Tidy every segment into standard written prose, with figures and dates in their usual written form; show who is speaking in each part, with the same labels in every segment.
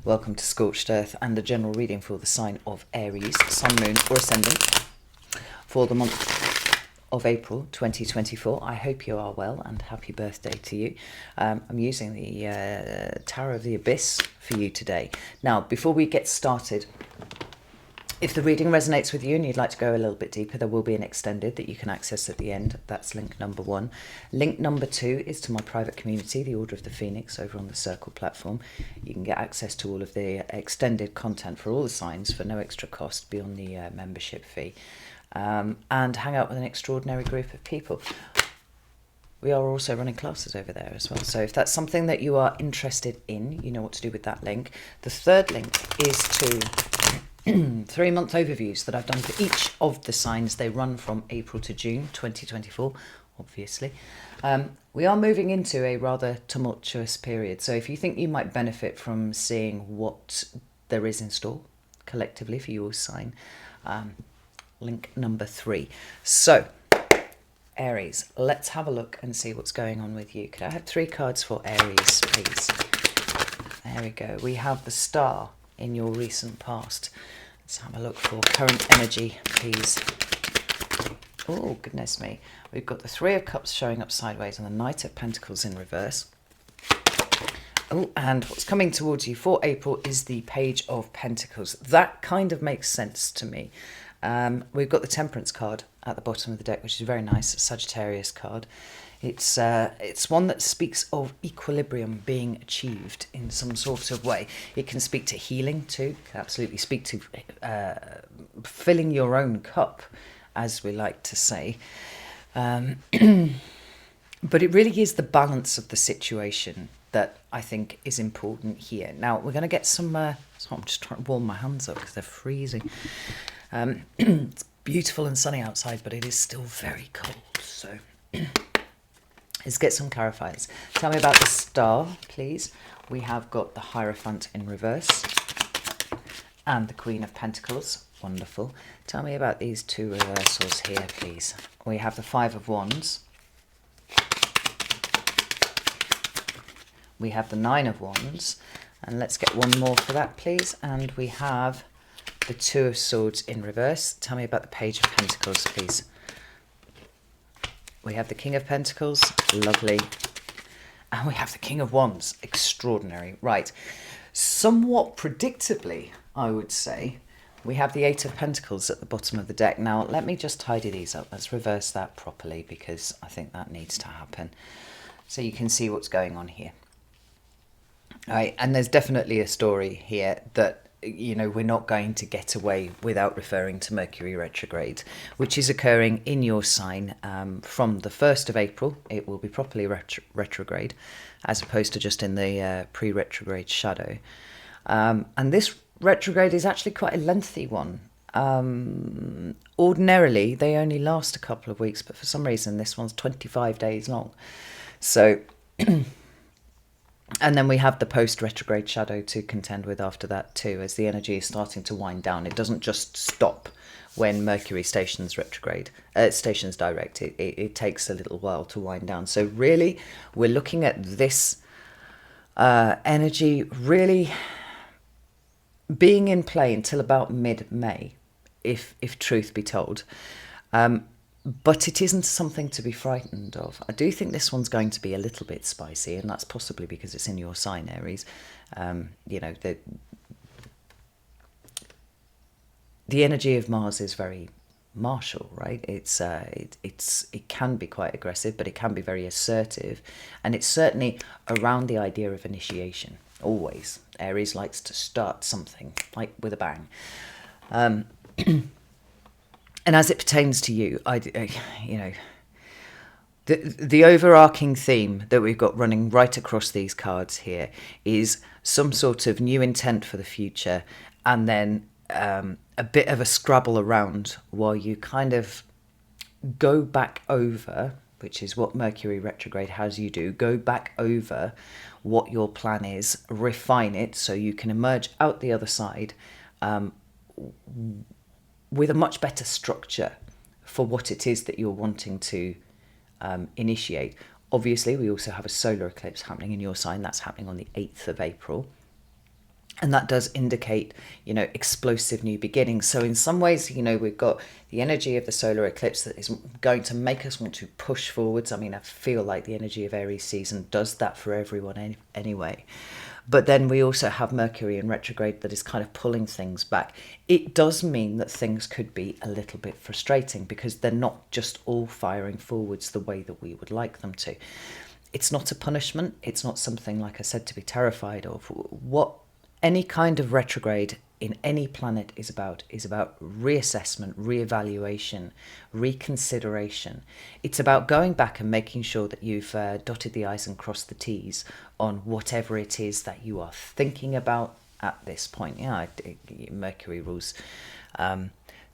Speaker 1: Welcome to Scorched Earth and a general reading for the sign of Aries, Sun, Moon or Ascendant for the month of April 2024. I hope you are well and happy birthday to you. I'm using the Tower of the Abyss for you today. Now, before we get started, if the reading resonates with you and you'd like to go a little bit deeper, there will be an extended that you can access at the end. That's link number 1. Link number 2 is to my private community, the Order of the Phoenix, over on the Circle platform. You can get access to all of the extended content for all the signs for no extra cost beyond the membership fee, and hang out with an extraordinary group of people. We are also running classes over there as well. So if that's something that you are interested in, you know what to do with that link. The third link is to 3-month overviews that I've done for each of the signs. They run from April to June 2024, obviously. We are moving into a rather tumultuous period. So if you think you might benefit from seeing what there is in store collectively for your sign, link number 3. So, Aries, let's have a look and see what's going on with you. Could I have 3 cards for Aries, please? There we go. We have the Star in your recent past. Let's have a look for current energy, please. Oh, goodness me. We've got the 3 of Cups showing up sideways and the Knight of Pentacles in reverse. Oh, and what's coming towards you for April is the Page of Pentacles. That kind of makes sense to me. We've got the Temperance card at the bottom of the deck, which is very nice, a Sagittarius card. It's one that speaks of equilibrium being achieved in some sort of way. It can speak to healing too, can absolutely speak to filling your own cup, as we like to say. But it really is the balance of the situation that I think is important here. Now, we're going to get some... so I'm just trying to warm my hands up because they're freezing. It's beautiful and sunny outside, but it is still very cold, so... Let's get some clarifiers. Tell me about the Star, please. We have got the Hierophant in reverse and the Queen of Pentacles. Wonderful. Tell me about these 2 reversals here, please. We have the 5 of Wands. We have the 9 of Wands. And let's get one more for that, please. And we have the 2 of Swords in reverse. Tell me about the Page of Pentacles, please. We have the King of Pentacles, lovely. And we have the King of Wands, extraordinary. Right, somewhat predictably, I would say, we have the 8 of Pentacles at the bottom of the deck. Now, let me just tidy these up. Let's reverse that properly because I think that needs to happen. So you can see what's going on here. All right, and there's definitely a story here that, you know, we're not going to get away without referring to Mercury retrograde, which is occurring in your sign from the 1st of April. It will be properly retrograde, as opposed to just in the pre-retrograde shadow. And this retrograde is actually quite a lengthy one. Ordinarily, they only last a couple of weeks, but for some reason, this one's 25 days long. So... And then we have the post-retrograde shadow to contend with after that too, as the energy is starting to wind down. It doesn't just stop when Mercury stations retrograde, stations direct. It takes a little while to wind down. So really, we're looking at this energy really being in play until about mid-May, if truth be told. But it isn't something to be frightened of. I do think this one's going to be a little bit spicy, and that's possibly because it's in your sign, Aries. You know, the energy of Mars is very martial, right? It can be quite aggressive, but it can be very assertive, and it's certainly around the idea of initiation. Always, Aries likes to start something like with a bang. And as it pertains to you, you know, the overarching theme that we've got running right across these cards here is some sort of new intent for the future, and then a bit of a scrabble around while you kind of go back over, which is what Mercury retrograde has you do, go back over what your plan is, refine it so you can emerge out the other side with a much better structure for what it is that you're wanting to initiate. Obviously, we also have a solar eclipse happening in your sign. That's happening on the 8th of April. And that does indicate, explosive new beginnings. So in some ways, we've got the energy of the solar eclipse that is going to make us want to push forwards. I mean, I feel like the energy of Aries season does that for everyone anyway. But then we also have Mercury in retrograde that is kind of pulling things back. It does mean that things could be a little bit frustrating because they're not just all firing forwards the way that we would like them to. It's not a punishment. It's not something, like I said, to be terrified of. What any kind of retrograde in any planet is about reassessment, reevaluation, reconsideration. It's about going back and making sure that you've dotted the I's and crossed the T's on whatever it is that you are thinking about at this point. Mercury rules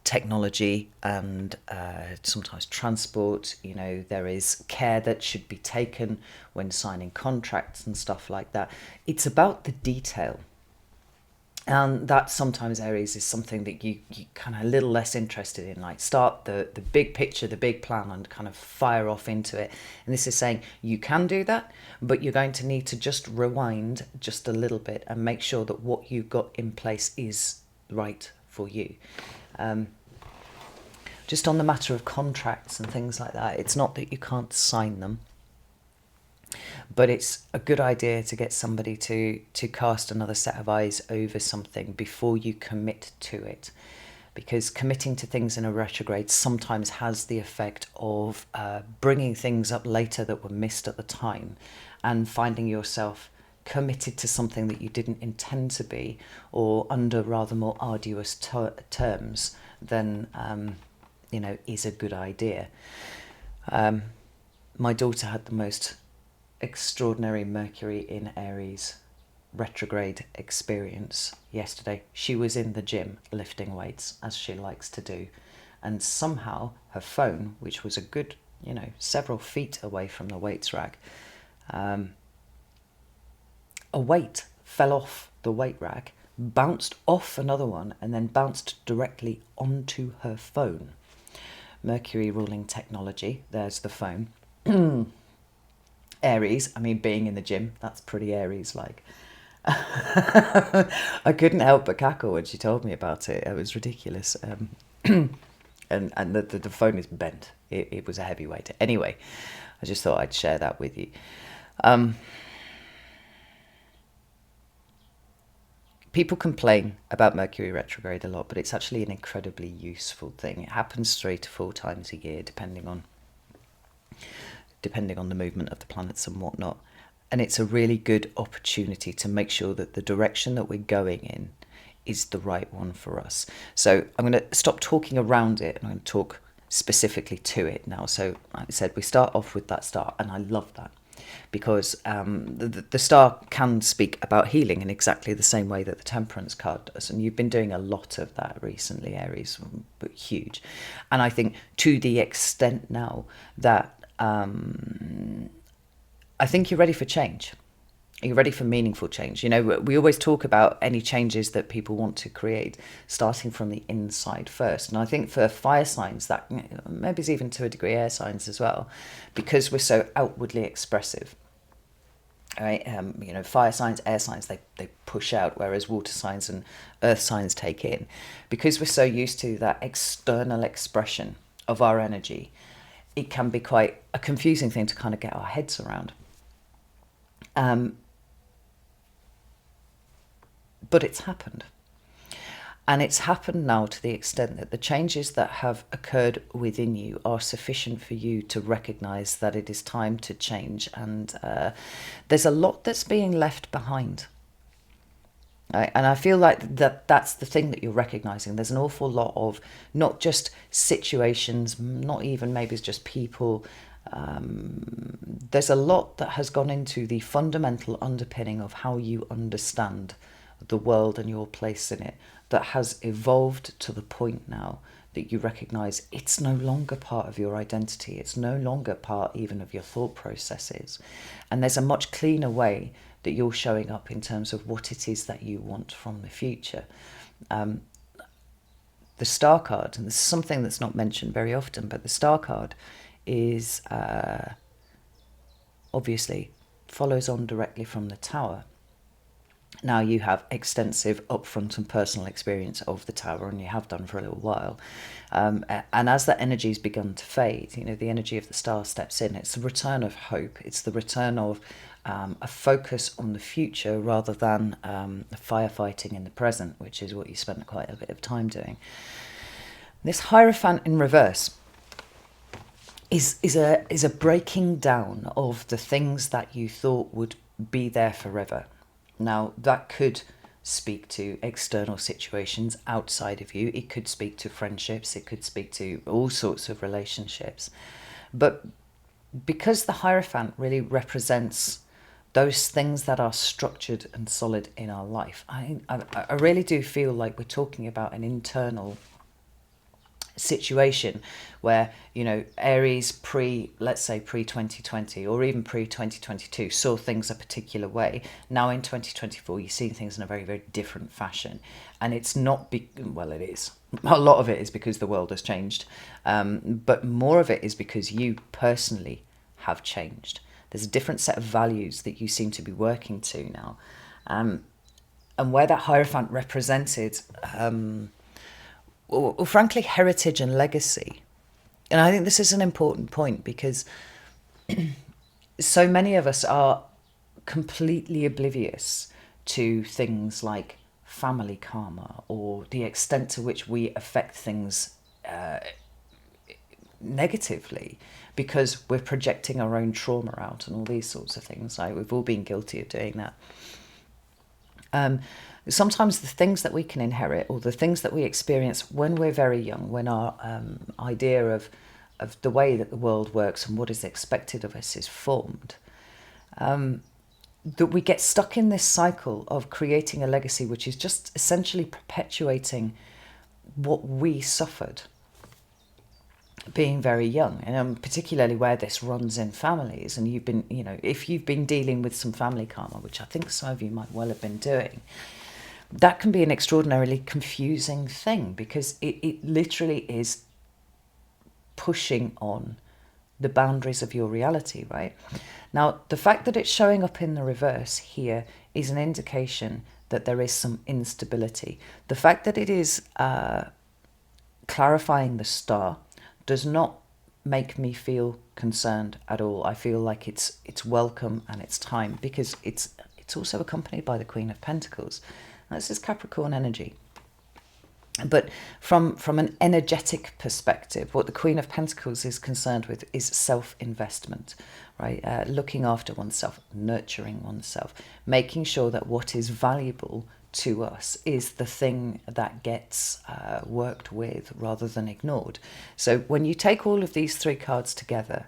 Speaker 1: technology and sometimes transport. There is care that should be taken when signing contracts and stuff like that. It's about the detail. And that sometimes, Aries, is something that you kind of a little less interested in, like start the big picture, the big plan, and kind of fire off into it. And this is saying you can do that, but you're going to need to just rewind just a little bit and make sure that what you've got in place is right for you. Just on the matter of contracts and things like that, it's not that you can't sign them, but it's a good idea to get somebody to cast another set of eyes over something before you commit to it, because committing to things in a retrograde sometimes has the effect of bringing things up later that were missed at the time and finding yourself committed to something that you didn't intend to be, or under rather more arduous terms than is a good idea. My daughter had the most extraordinary Mercury in Aries retrograde experience yesterday. She was in the gym lifting weights, as she likes to do, and somehow her phone, which was a good several feet away from the weights rack, a weight fell off the weight rack, bounced off another one, and then bounced directly onto her phone. Mercury ruling technology. There's the phone. Aries, being in the gym, that's pretty Aries-like. I couldn't help but cackle when she told me about it. It was ridiculous. And the phone is bent. It was a heavy weight. Anyway, I just thought I'd share that with you. People complain about Mercury retrograde a lot, but it's actually an incredibly useful thing. It happens 3 to 4 times a year, depending on the movement of the planets and whatnot. And it's a really good opportunity to make sure that the direction that we're going in is the right one for us. So I'm going to stop talking around it and I'm going to talk specifically to it now. So like I said, we start off with that star, and I love that because the star can speak about healing in exactly the same way that the Temperance card does. And you've been doing a lot of that recently, Aries, but huge. And I think to the extent now that I think you're ready for change. You're ready for meaningful change. We always talk about any changes that people want to create, starting from the inside first. And I think for fire signs, that maybe is even to a degree air signs as well, because we're so outwardly expressive. Right? Fire signs, air signs, they push out, whereas water signs and earth signs take in. Because we're so used to that external expression of our energy, it can be quite a confusing thing to kind of get our heads around. But it's happened. And it's happened now to the extent that the changes that have occurred within you are sufficient for you to recognise that it is time to change. And there's a lot that's being left behind. Right? And I feel like that's the thing that you're recognising. There's an awful lot of not just situations, not even maybe it's just people. There's a lot that has gone into the fundamental underpinning of how you understand the world and your place in it, that has evolved to the point now that you recognise it's no longer part of your identity. It's no longer part even of your thought processes. And there's a much cleaner way that you're showing up in terms of what it is that you want from the future. The star card, and this is something that's not mentioned very often, but the star card is obviously follows on directly from the tower. Now you have extensive upfront and personal experience of the Tower, and you have done for a little while. And as that energy has begun to fade, the energy of the Star steps in. It's the return of hope. It's the return of a focus on the future rather than firefighting in the present, which is what you spent quite a bit of time doing. This Hierophant in reverse is a breaking down of the things that you thought would be there forever. Now, that could speak to external situations outside of you. It could speak to friendships. It could speak to all sorts of relationships. But because the Hierophant really represents those things that are structured and solid in our life, I really do feel like we're talking about an internal situation where, Aries let's say pre-2020 or even pre-2022 saw things a particular way. Now in 2024 you see things in a very, very different fashion, and it's not well, it is, a lot of it is because the world has changed, but more of it is because you personally have changed. There's a different set of values that you seem to be working to now, and where that Hierophant represented well, frankly, heritage and legacy. And I think this is an important point because so many of us are completely oblivious to things like family karma or the extent to which we affect things negatively because we're projecting our own trauma out and all these sorts of things. Like, we've all been guilty of doing that. Sometimes the things that we can inherit or the things that we experience when we're very young, when our idea of the way that the world works and what is expected of us is formed, that we get stuck in this cycle of creating a legacy which is just essentially perpetuating what we suffered being very young, and particularly where this runs in families. And you've been, if you've been dealing with some family karma, which I think some of you might well have been doing, that can be an extraordinarily confusing thing because it literally is pushing on the boundaries of your reality, right? Now, the fact that it's showing up in the reverse here is an indication that there is some instability. The fact that it is clarifying the star does not make me feel concerned at all. I feel like it's welcome and it's time because it's also accompanied by the Queen of Pentacles. This is Capricorn energy. But from an energetic perspective, what the Queen of Pentacles is concerned with is self-investment, right? Looking after oneself, nurturing oneself, making sure that what is valuable to us is the thing that gets worked with rather than ignored. So when you take all of these three cards together,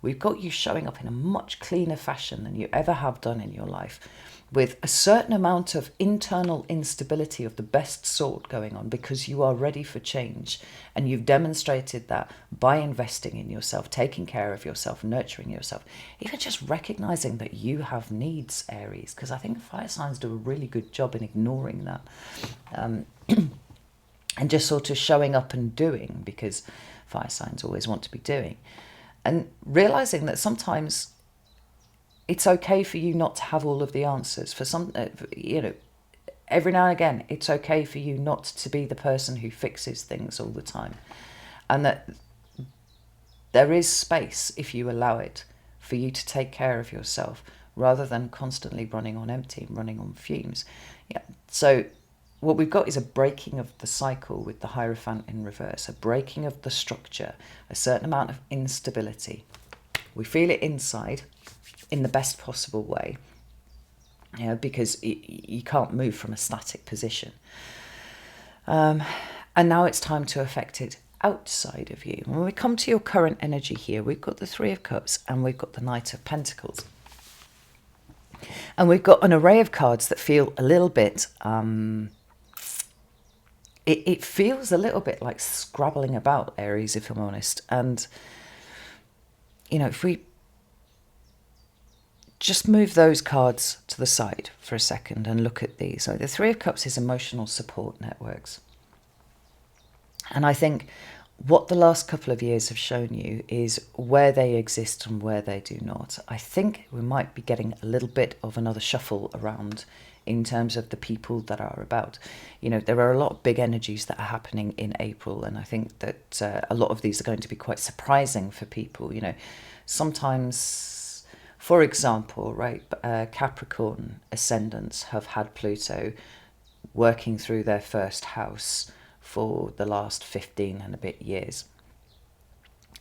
Speaker 1: we've got you showing up in a much cleaner fashion than you ever have done in your life, with a certain amount of internal instability of the best sort going on because you are ready for change. And you've demonstrated that by investing in yourself, taking care of yourself, nurturing yourself, even just recognizing that you have needs, Aries, because I think fire signs do a really good job in ignoring that. And just sort of showing up and doing, because fire signs always want to be doing. And realizing that sometimes it's okay for you not to have all of the answers. For some, every now and again, it's okay for you not to be the person who fixes things all the time. And that there is space, if you allow it, for you to take care of yourself rather than constantly running on empty, running on fumes. Yeah. So what we've got is a breaking of the cycle with the Hierophant in reverse, a breaking of the structure, a certain amount of instability. We feel it inside in the best possible way, because you can't move from a static position. And now it's time to affect it outside of you. When we come to your current energy here, we've got the Three of Cups and we've got the Knight of Pentacles. And we've got an array of cards that feel a little bit... It feels a little bit like scrabbling about, Aries, if I'm honest. And, if we just move those cards to the side for a second and look at these. So the Three of Cups is emotional support networks. And I think what the last couple of years have shown you is where they exist and where they do not. I think we might be getting a little bit of another shuffle around in terms of the people that are about. You know, there are a lot of big energies that are happening in April, and I think that a lot of these are going to be quite surprising for people. You know, sometimes, for example, right, Capricorn ascendants have had Pluto working through their first house for the last 15 and a bit years.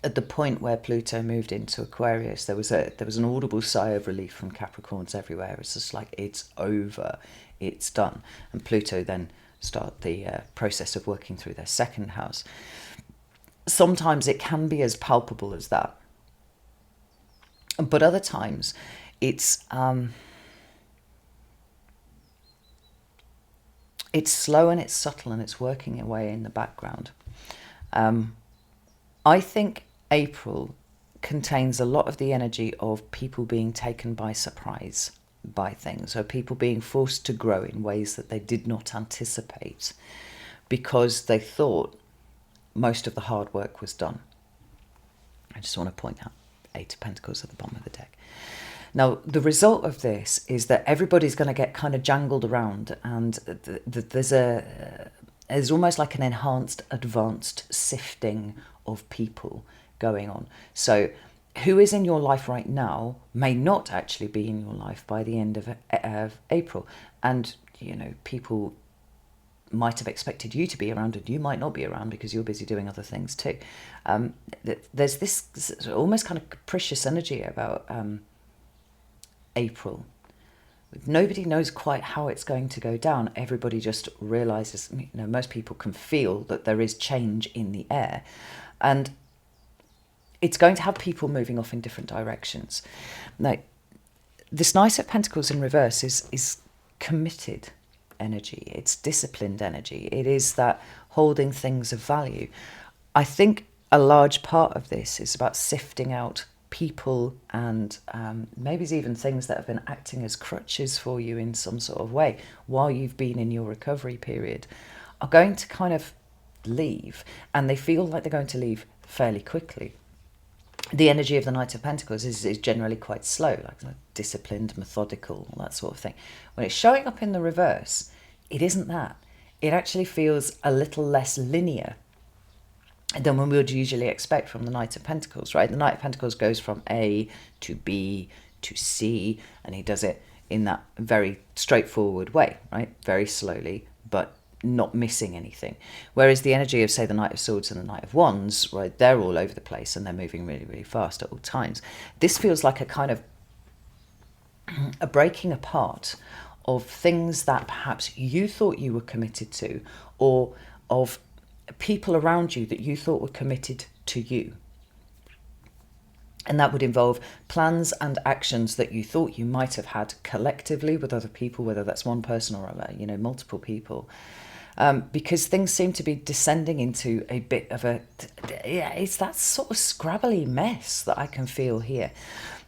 Speaker 1: At the point where Pluto moved into Aquarius, there was an audible sigh of relief from Capricorns everywhere. It's just like, it's over, it's done. And Pluto then start the process of working through their second house. Sometimes it can be as palpable as that, but other times it's slow and it's subtle and it's working away in the background. I think April contains a lot of the energy of people being taken by surprise by things, or people being forced to grow in ways that they did not anticipate because they thought most of the hard work was done. I just want to point out 8 of Pentacles at the bottom of the deck. Now, the result of this is that everybody's going to get kind of jangled around, and there's almost like an enhanced, advanced sifting of people going on. So who is in your life right now may not actually be in your life by the end of April. And, you know, people might have expected you to be around and you might not be around because you're busy doing other things too. There's this almost kind of capricious energy about April. Nobody knows quite how it's going to go down. Everybody just realizes, you know, most people can feel that there is change in the air, and it's going to have people moving off in different directions. Now, this Knight of Pentacles in reverse is committed energy. It's disciplined energy. It is that holding things of value. I think a large part of this is about sifting out people and maybe even things that have been acting as crutches for you in some sort of way while you've been in your recovery period are going to kind of leave, and they feel like they're going to leave fairly quickly. The energy of the Knight of Pentacles is generally quite slow, like disciplined, methodical, that sort of thing. When it's showing up in the reverse, it isn't that. It actually feels a little less linear than we would usually expect from the Knight of Pentacles, right? The Knight of Pentacles goes from A to B to C, and he does it in that very straightforward way, right? Very slowly, but not missing anything. Whereas the energy of, say, the Knight of Swords and the Knight of Wands, right, they're all over the place and they're moving really, really fast at all times. This feels like a kind of a breaking apart of things that perhaps you thought you were committed to, or of people around you that you thought were committed to you. And that would involve plans and actions that you thought you might have had collectively with other people, whether that's one person or, you know, multiple people. Because things seem to be descending into a bit of it's that sort of scrabbly mess that I can feel here.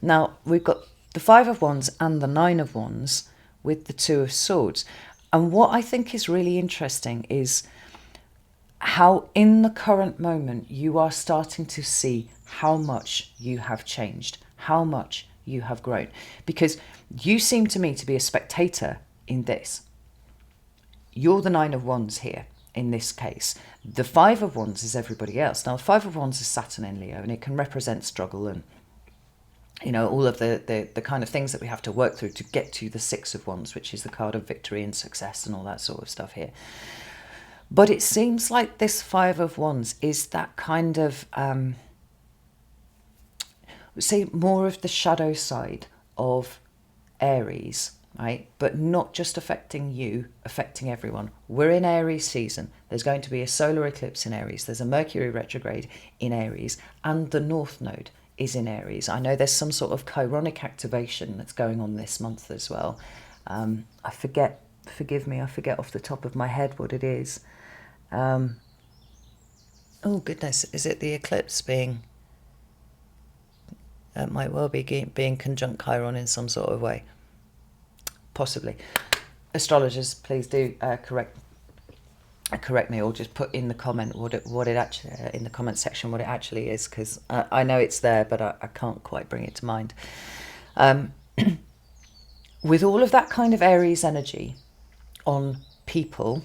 Speaker 1: Now, we've got the 5 of Wands and the 9 of Wands with the 2 of Swords. And what I think is really interesting is how in the current moment you are starting to see how much you have changed, how much you have grown. Because you seem to me to be a spectator in this. You're the 9 of Wands here in this case. The 5 of Wands is everybody else. Now, the 5 of Wands is Saturn in Leo, and it can represent struggle and, you know, all of the kind of things that we have to work through to get to the 6 of Wands, which is the card of victory and success and all that sort of stuff here. But it seems like this 5 of Wands is that kind of, say, more of the shadow side of Aries, right? But not just affecting you, affecting everyone. We're in Aries season. There's going to be a solar eclipse in Aries. There's a Mercury retrograde in Aries, and the North Node is in Aries. I know there's some sort of chironic activation that's going on this month as well. Forgive me, I forget off the top of my head what it is. Oh goodness, is it the eclipse being... It might well be being conjunct Chiron in some sort of way. Possibly. Astrologers, please do correct me, or just put in the comment what it actually in the comment section what it actually is, because I know it's there, but I can't quite bring it to mind. with all of that kind of Aries energy on people,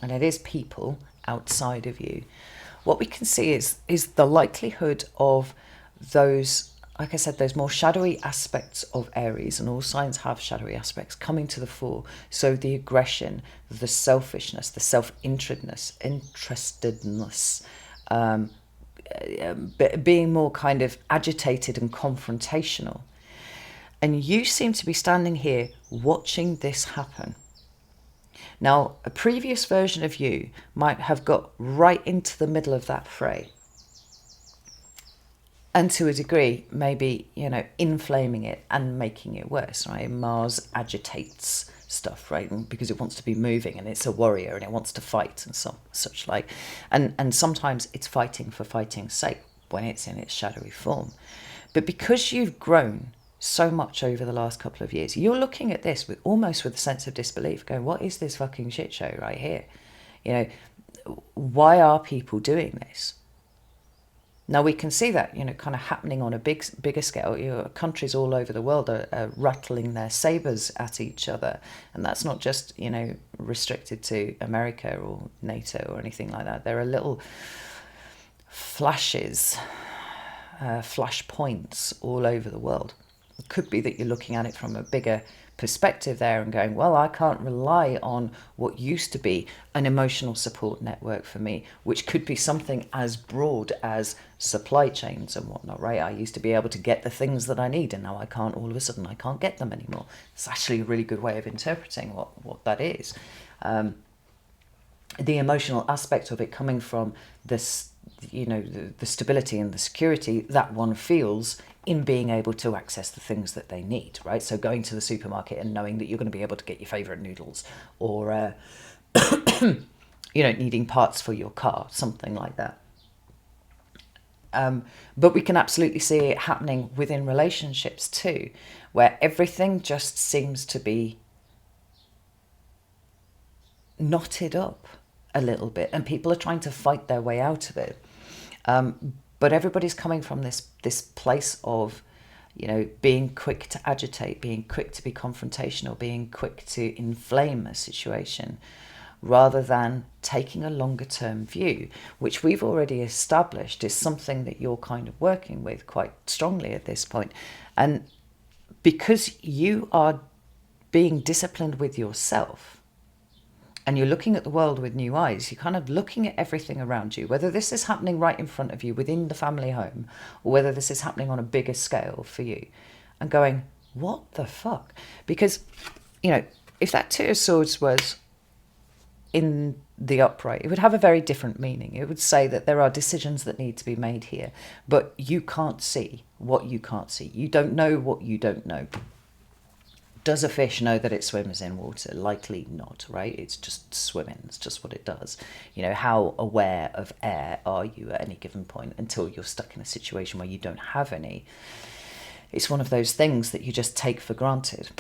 Speaker 1: and it is people outside of you, what we can see is the likelihood of those, like I said, those more shadowy aspects of Aries, and all signs have shadowy aspects, coming to the fore. So the aggression, the selfishness, the self-interestedness, being more kind of agitated and confrontational. And you seem to be standing here watching this happen. Now, a previous version of you might have got right into the middle of that fray. And to a degree, maybe, inflaming it and making it worse, right? Mars agitates stuff, right? Because it wants to be moving, and it's a warrior and it wants to fight and such like. And sometimes it's fighting for fighting's sake when it's in its shadowy form. But because you've grown so much over the last couple of years, you're looking at this almost with a sense of disbelief, going, what is this fucking shit show right here? Why are people doing this? Now we can see that, kind of happening on a bigger scale. Countries all over the world are rattling their sabers at each other, and that's not just restricted to America or NATO or anything like that. There are little flashes, flash points all over the world. It could be that you're looking at it from a bigger perspective there and going, well, I can't rely on what used to be an emotional support network for me, which could be something as broad as supply chains and whatnot, right? I used to be able to get the things that I need, and now I can't. All of a sudden I can't get them anymore. It's actually a really good way of interpreting what that is. The emotional aspect of it coming from this, the stability and the security that one feels in being able to access the things that they need, right? So going to the supermarket and knowing that you're going to be able to get your favourite noodles, or needing parts for your car, something like that. But we can absolutely see it happening within relationships too, where everything just seems to be knotted up a little bit, and people are trying to fight their way out of it. But everybody's coming from this place of, being quick to agitate, being quick to be confrontational, being quick to inflame a situation, rather than taking a longer term view, which we've already established is something that you're kind of working with quite strongly at this point. And because you are being disciplined with yourself, and you're looking at the world with new eyes, you're kind of looking at everything around you, whether this is happening right in front of you within the family home, or whether this is happening on a bigger scale for you, and going, what the fuck? Because, if that Two of Swords was in the upright, it would have a very different meaning. It would say that there are decisions that need to be made here, but you can't see what you can't see. You don't know what you don't know. Does a fish know that it swims in water? Likely not, right? It's just swimming. It's just what it does. How aware of air are you at any given point until you're stuck in a situation where you don't have any? It's one of those things that you just take for granted.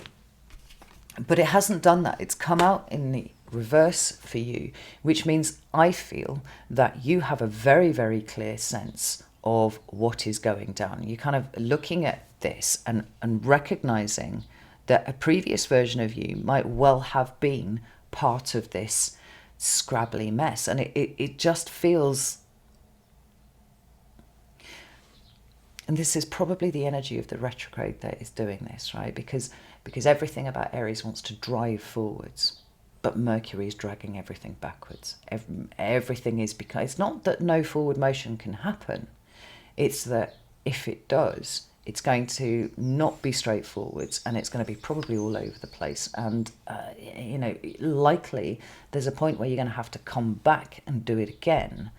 Speaker 1: But it hasn't done that. It's come out in the reverse for you, which means I feel that you have a very, very clear sense of what is going down. You're kind of looking at this and recognizing that a previous version of you might well have been part of this scrabbly mess. And it just feels, and this is probably the energy of the retrograde that is doing this, right? Because everything about Aries wants to drive forwards, but Mercury is dragging everything backwards. Everything is, because it's not that no forward motion can happen. It's that if it does, it's going to not be straightforward, and it's going to be probably all over the place. And, likely there's a point where you're going to have to come back and do it again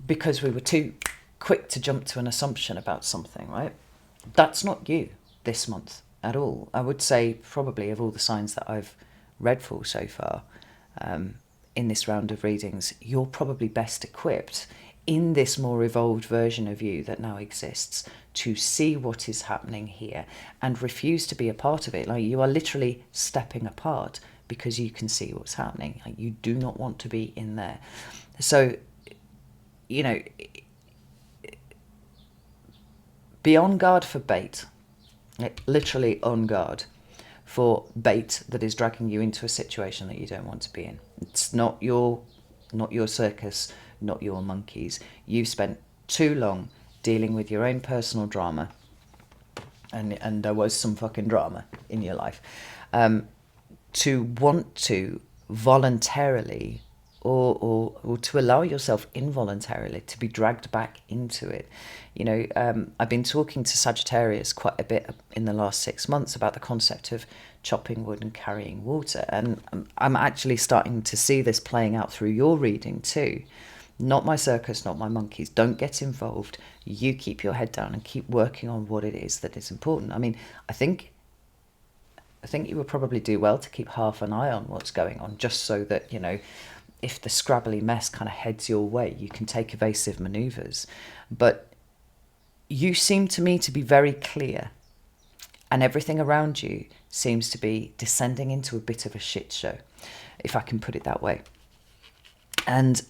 Speaker 1: because we were too quick to jump to an assumption about something, right? That's not you this month at all. I would say probably of all the signs that I've read for so far in this round of readings, you're probably best equipped in this more evolved version of you that now exists to see what is happening here and refuse to be a part of it. Like, you are literally stepping apart because you can see what's happening. Like, you do not want to be in there. So, be on guard for bait. literally on guard for bait that is dragging you into a situation that you don't want to be in. It's not your circus, not your monkeys. You've spent too long dealing with your own personal drama, and there was some fucking drama in your life, to want to voluntarily or to allow yourself involuntarily to be dragged back into it. I've been talking to Sagittarius quite a bit in the last 6 months about the concept of chopping wood and carrying water, and I'm actually starting to see this playing out through your reading too. Not my circus, not my monkeys. Don't get involved. You keep your head down and keep working on what it is that is important. I mean, I think you would probably do well to keep half an eye on what's going on, just so that, if the scrabbly mess kind of heads your way, you can take evasive maneuvers. But you seem to me to be very clear, and everything around you seems to be descending into a bit of a shit show, if I can put it that way. And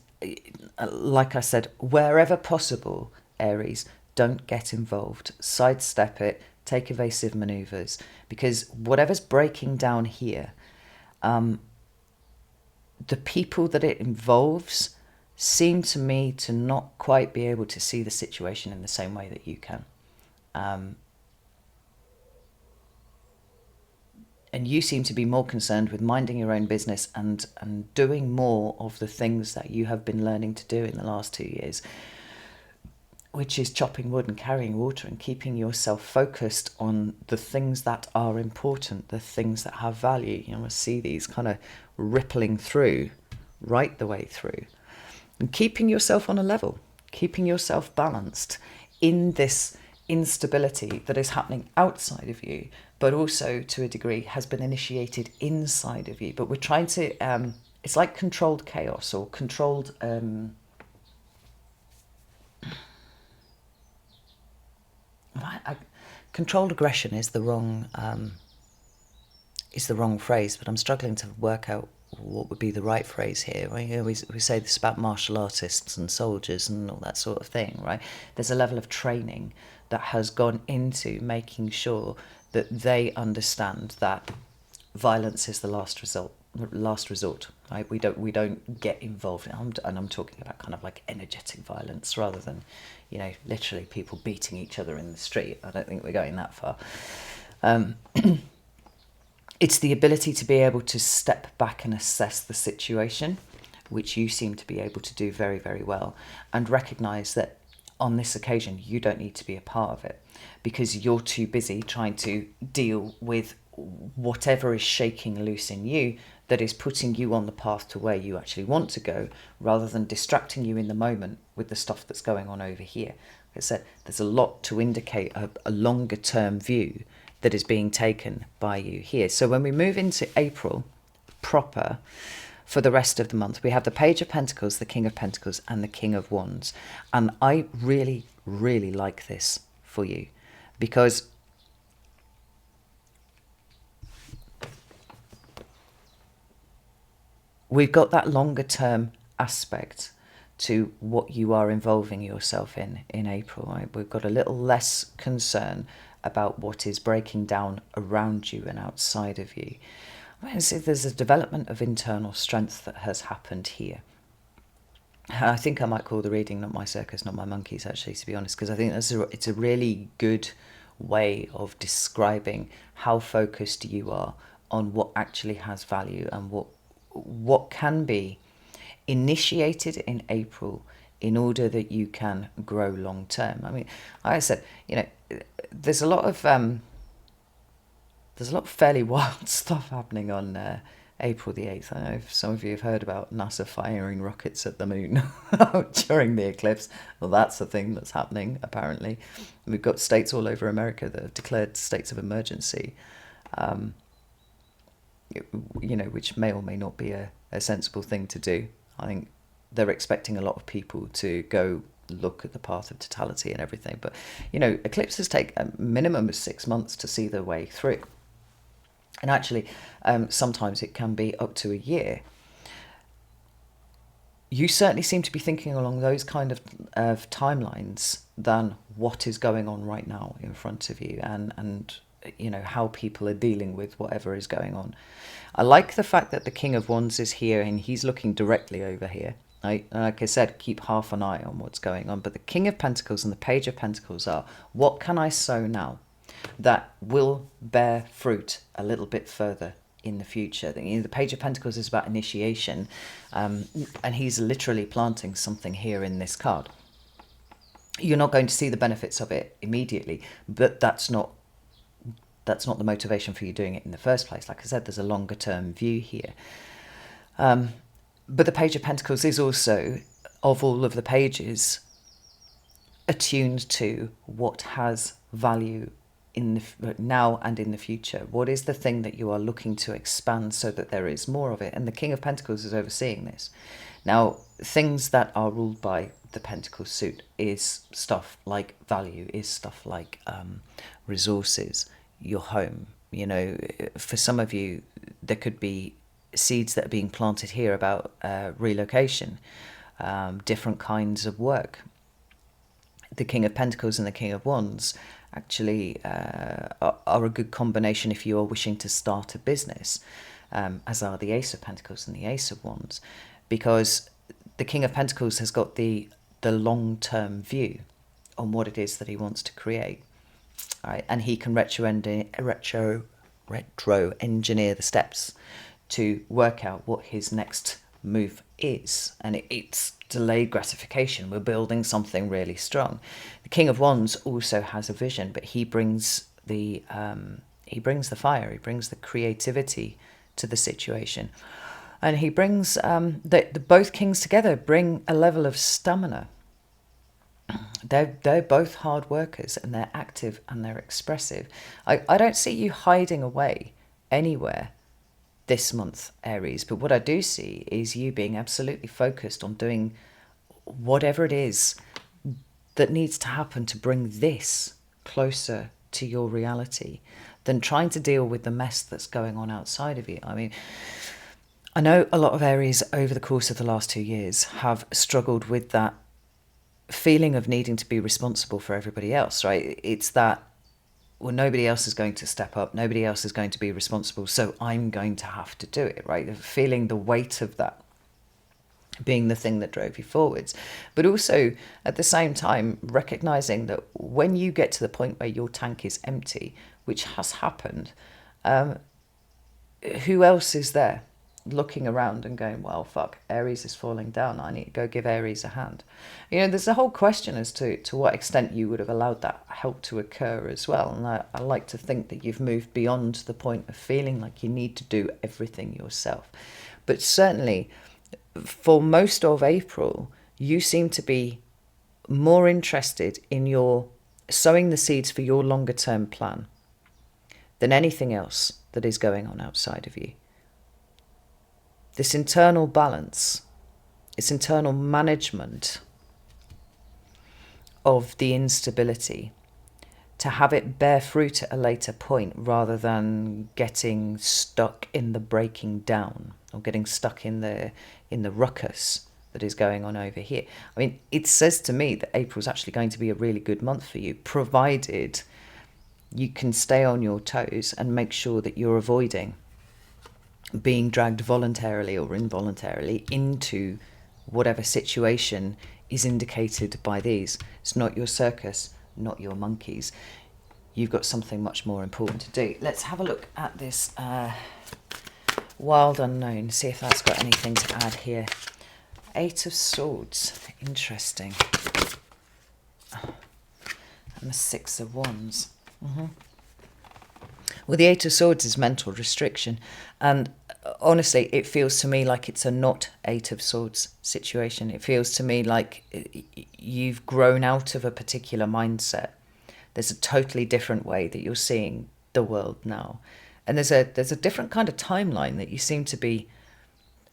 Speaker 1: like I said, wherever possible, Aries, don't get involved. Sidestep it, take evasive maneuvers, because whatever's breaking down here, the people that it involves seem to me to not quite be able to see the situation in the same way that you can. And you seem to be more concerned with minding your own business and doing more of the things that you have been learning to do in the last 2 years, which is chopping wood and carrying water and keeping yourself focused on the things that are important, the things that have value. I see these kind of rippling through, right the way through. And keeping yourself on a level, keeping yourself balanced in this instability that is happening outside of you, but also to a degree has been initiated inside of you. But we're trying to, it's like controlled chaos or controlled... controlled aggression is the wrong phrase, but I'm struggling to work out what would be the right phrase here. We say this about martial artists and soldiers and all that sort of thing, right? There's a level of training that has gone into making sure that they understand that violence is the last resort, right? We don't get involved in, and I'm talking about kind of like energetic violence rather than, literally people beating each other in the street. I don't think we're going that far. It's the ability to be able to step back and assess the situation, which you seem to be able to do very, very well, and recognise that on this occasion you don't need to be a part of it because you're too busy trying to deal with whatever is shaking loose in you that is putting you on the path to where you actually want to go, rather than distracting you in the moment with the stuff that's going on over here. Like I said, there's a lot to indicate a longer term view that is being taken by you here. So when we move into April proper, for the rest of the month, we have the Page of Pentacles, the King of Pentacles, and the King of Wands. And I really, really like this for you because we've got that longer term aspect to what you are involving yourself in April. Right? We've got a little less concern about what is breaking down around you and outside of you. There's a development of internal strength that has happened here. I think I might call the reading Not My Circus, Not My Monkeys, actually, to be honest, because I think it's a really good way of describing how focused you are on what actually has value and what can be initiated in April in order that you can grow long term. I mean, like I said, there's a lot of fairly wild stuff happening on April the 8th. I know if some of you have heard about NASA firing rockets at the moon during the eclipse. Well, that's a thing that's happening, apparently. We've got states all over America that have declared states of emergency, which may or may not be a sensible thing to do. I think they're expecting a lot of people to go look at the path of totality and everything. But, eclipses take a minimum of 6 months to see their way through. And actually, sometimes it can be up to a year. You certainly seem to be thinking along those kind of timelines than what is going on right now in front of you. And you know, how people are dealing with whatever is going on. I like the fact that the King of Wands is here and he's looking directly over here. Like I said, keep half an eye on what's going on. But the King of Pentacles and the Page of Pentacles are, what can I sow now that will bear fruit a little bit further in the future? The Page of Pentacles is about initiation, and he's literally planting something here in this card. You're not going to see the benefits of it immediately, but that's not the motivation for you doing it in the first place. Like I said, there's a longer term view here. But the Page of Pentacles is also, of all of the pages, attuned to what has value in the now and in the future. What is the thing that you are looking to expand so that there is more of it? And the King of Pentacles is overseeing this. Now, things that are ruled by the Pentacle suit is stuff like value, is stuff like resources, your home. You know, for some of you, there could be seeds that are being planted here about relocation, different kinds of work. The King of Pentacles and the King of Wands actually are a good combination if you are wishing to start a business, as are the Ace of Pentacles and the Ace of Wands, because the King of Pentacles has got the long-term view on what it is that he wants to create. All right, and he can retro engineer the steps to work out what his next move is, and it's delayed gratification. We're building something really strong. The King of Wands also has a vision, but he brings the fire, he brings the creativity to the situation, and he brings the both kings together bring a level of stamina. They're both hard workers, and they're active and they're expressive. I don't see you hiding away anywhere this month, Aries, but what I do see is you being absolutely focused on doing whatever it is that needs to happen to bring this closer to your reality than trying to deal with the mess that's going on outside of you. I mean, I know a lot of Aries over the course of the last 2 years have struggled with that feeling of needing to be responsible for everybody else, right? It's that, well, nobody else is going to step up, nobody else is going to be responsible, so I'm going to have to do it, right? Feeling the weight of that being the thing that drove you forwards. But also, at the same time, recognizing that when you get to the point where your tank is empty, which has happened, who else is there looking around and going, well, fuck, Aries is falling down, I need to go give Aries a hand? You know, there's a whole question as to what extent you would have allowed that help to occur as well. And I like to think that you've moved beyond the point of feeling like you need to do everything yourself. But certainly, for most of April, you seem to be more interested in your sowing the seeds for your longer term plan than anything else that is going on outside of you. This internal balance, this internal management of the instability, to have it bear fruit at a later point rather than getting stuck in the breaking down or getting stuck in the ruckus that is going on over here. I mean, it says to me that April's actually going to be a really good month for you, provided you can stay on your toes and make sure that you're avoiding being dragged voluntarily or involuntarily into whatever situation is indicated by these. It's not your circus, not your monkeys. You've got something much more important to do. Let's have a look at this Wild Unknown, see if that's got anything to add here. 8 of Swords, interesting. And the 6 of Wands. Well, the 8 of Swords is mental restriction, and honestly, it feels to me like it's a not 8 of Swords situation. It feels to me like you've grown out of a particular mindset. There's a totally different way that you're seeing the world now, and there's a different kind of timeline that you seem to be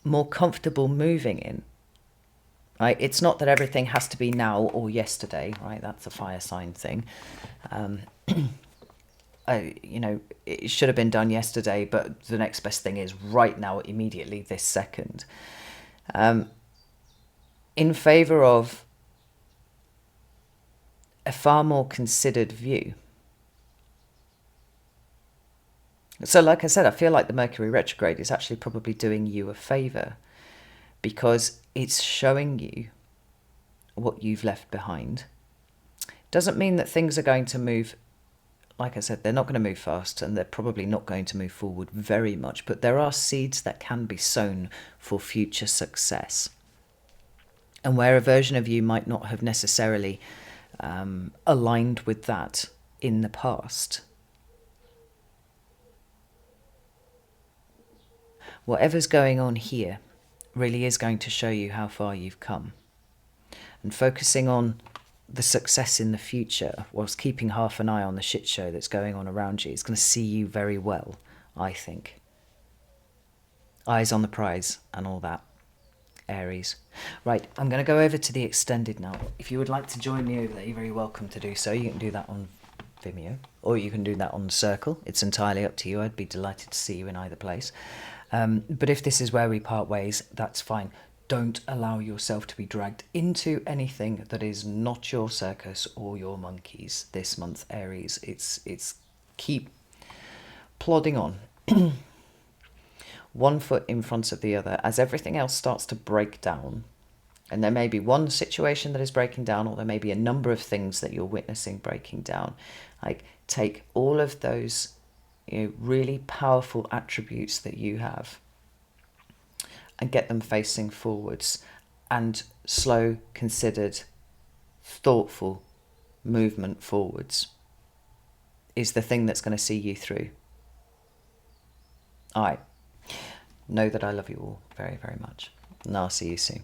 Speaker 1: more comfortable moving in. Right? It's not that everything has to be now or yesterday, right? That's a fire sign thing. It should have been done yesterday, but the next best thing is right now, immediately, this second. In favour of a far more considered view. So like I said, I feel like the Mercury retrograde is actually probably doing you a favour, because it's showing you what you've left behind. Doesn't mean that things are going to move. Like I said, they're not going to move fast, and they're probably not going to move forward very much, but there are seeds that can be sown for future success. And where a version of you might not have necessarily aligned with that in the past, whatever's going on here really is going to show you how far you've come. And focusing on the success in the future whilst keeping half an eye on the shit show that's going on around you is going to see you very well, I think. Eyes on the prize and all that, Aries. Right, I'm going to go over to the extended now. If you would like to join me over there, you're very welcome to do so. You can do that on Vimeo, or you can do that on Circle. It's entirely up to you. I'd be delighted to see you in either place. But if this is where we part ways, that's fine. Don't allow yourself to be dragged into anything that is not your circus or your monkeys this month, Aries. It's keep plodding on. One foot in front of the other as everything else starts to break down. And there may be one situation that is breaking down, or there may be a number of things that you're witnessing breaking down. Like, take all of those, really powerful attributes that you have and get them facing forwards, and slow, considered, thoughtful movement forwards is the thing that's going to see you through. All right. Know that I love you all very, very much. And I'll see you soon.